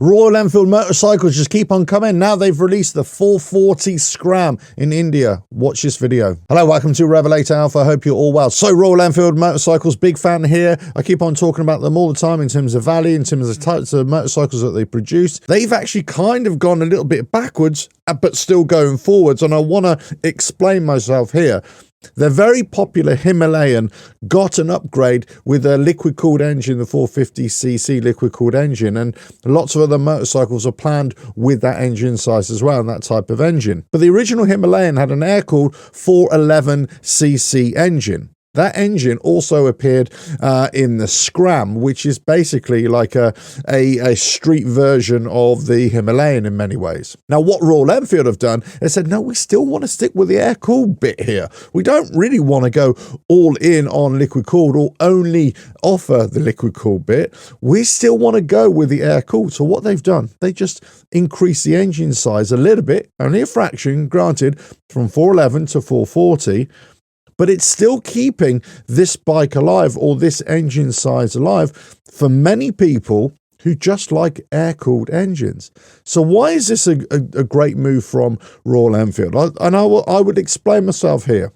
Royal Enfield motorcycles just keep on coming. Now they've released the 440 Scram in India. Watch this video. Hello, welcome to RevelatorAlf. I hope you're all well. So Royal Enfield motorcycles, big fan here. I keep on talking about them all the time in terms of value, in terms of types of motorcycles that they produce. They've actually kind of gone a little bit backwards, but still going forwards. And I want to explain myself here. Their very popular Himalayan got an upgrade with a liquid-cooled engine, the 450cc liquid-cooled engine, and lots of other motorcycles are planned with that engine size as well, and that type of engine. But the original Himalayan had an air-cooled 411cc engine. That engine also appeared in the Scram, which is basically like a street version of the Himalayan in many ways. Now, what Royal Enfield have done is said, no, we still want to stick with the air-cooled bit here. We don't really want to go all in on liquid-cooled or only offer the liquid-cooled bit. We still want to go with the air-cooled. So what they've done, they just increased the engine size a little bit, only a fraction, granted, from 411 to 440, but it's still keeping this bike alive, or this engine size alive, for many people who just like air-cooled engines. So why is this a great move from Royal Enfield? I would explain myself here.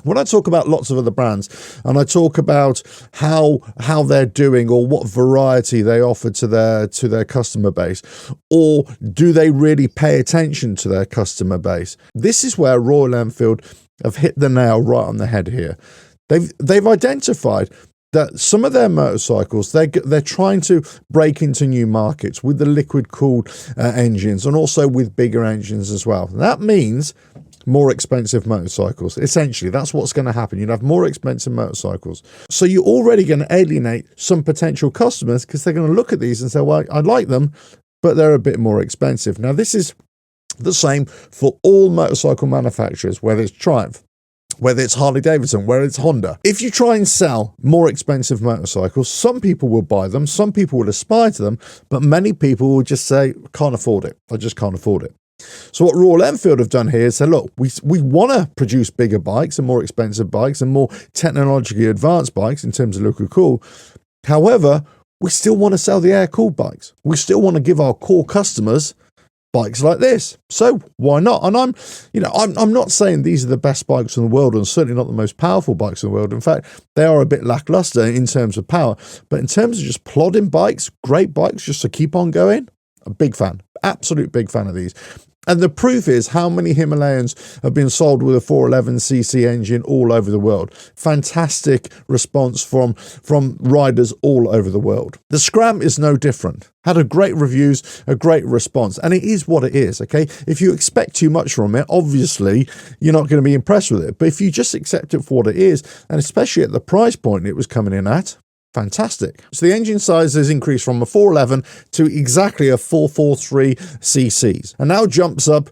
When I talk about lots of other brands and I talk about how they're doing or what variety they offer to their customer base, or do they really pay attention to their customer base, this is where Royal Enfield have hit the nail right on the head here. They've identified that some of their motorcycles, they're trying to break into new markets with the liquid-cooled engines, and also with bigger engines as well. That means more expensive motorcycles. Essentially, that's what's going to happen. You'd have more expensive motorcycles. So you're already going to alienate some potential customers, because they're going to look at these and say, well, I like them, but they're a bit more expensive. Now, this is the same for all motorcycle manufacturers, whether it's Triumph, whether it's Harley-Davidson, whether it's Honda. If you try and sell more expensive motorcycles, some people will buy them, some people will aspire to them, but many people will just say, can't afford it. I just can't afford it. So what Royal Enfield have done here is say, look, we want to produce bigger bikes and more expensive bikes and more technologically advanced bikes in terms of liquid cool. However, we still want to sell the air-cooled bikes. We still want to give our core customers bikes like this. So why not? And I'm not saying these are the best bikes in the world, and certainly not the most powerful bikes in the world. In fact, they are a bit lackluster in terms of power. But in terms of just plodding bikes, great bikes just to keep on going, a big fan, absolute big fan of these. And the proof is how many Himalayans have been sold with a 411cc engine all over the world. Fantastic response from riders all over the world. The Scram is no different. Had a great reviews, a great response, and it is what it is, okay? If you expect too much from it, obviously, you're not going to be impressed with it. But if you just accept it for what it is, and especially at the price point it was coming in at, fantastic. So the engine size has increased from a 411 to exactly a 443 cc's, and now jumps up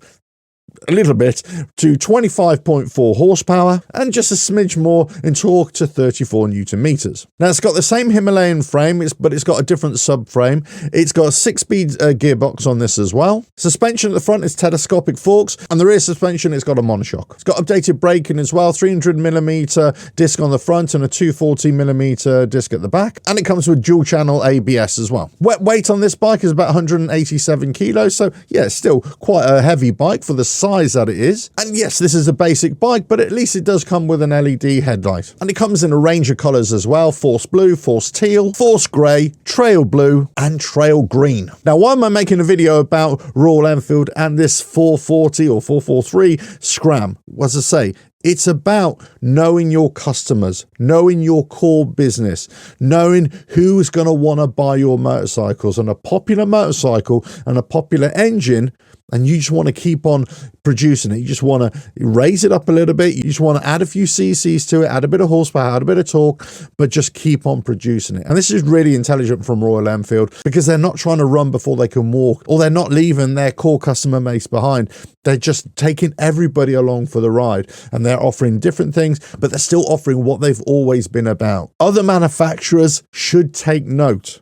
a little bit to 25.4 horsepower and just a smidge more in torque to 34 newton meters. Now it's got the same Himalayan frame, but it's got a different subframe. It's got a 6-speed gearbox on this as well. Suspension at the front is telescopic forks, and the rear suspension, it's got a monoshock. It's got updated braking as well, 300mm disc on the front and a 240mm disc at the back, and it comes with dual channel ABS as well. Weight on this bike is about 187 kilos, so yeah, it's still quite a heavy bike for the size that it is. And yes, this is a basic bike, but at least it does come with an LED headlight. And it comes in a range of colors as well: Force Blue, Force Teal, Force Grey, Trail Blue, and Trail Green. Now, why am I making a video about Royal Enfield and this 440 or 443 Scram? As I say, it's about knowing your customers, knowing your core business, knowing who's going to want to buy your motorcycles. And a popular motorcycle and a popular engine, and you just want to keep on producing it. You just want to raise it up a little bit. You just want to add a few cc's to it, add a bit of horsepower, add a bit of torque, but just keep on producing it. And this is really intelligent from Royal Enfield, because they're not trying to run before they can walk, or they're not leaving their core customer base behind. They're just taking everybody along for the ride, and they're offering different things, but they're still offering what they've always been about. Other manufacturers should take note.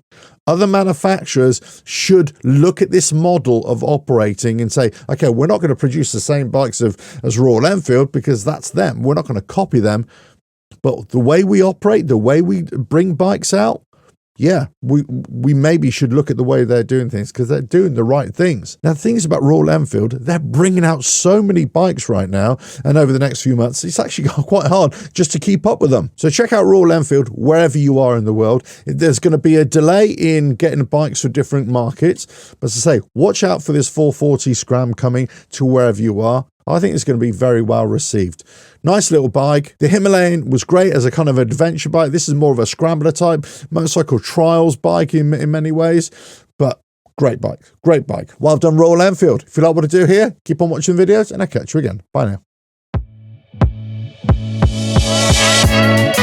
Other manufacturers should look at this model of operating and say, okay, we're not going to produce the same bikes as Royal Enfield, because that's them. We're not going to copy them. But the way we operate, the way we bring bikes out, yeah, we maybe should look at the way they're doing things, because they're doing the right things. Now, the thing is about Royal Enfield, they're bringing out so many bikes right now, and over the next few months, it's actually quite hard just to keep up with them. So check out Royal Enfield wherever you are in the world. There's going to be a delay in getting bikes for different markets, but as I say, watch out for this 440 Scram coming to wherever you are. I think it's going to be very well received. Nice little bike. The Himalayan was great as a kind of adventure bike. This is more of a scrambler type motorcycle trials bike in many ways, but great bike. Great bike. Well done, Royal Enfield. If you like what I do here, keep on watching videos and I'll catch you again. Bye now.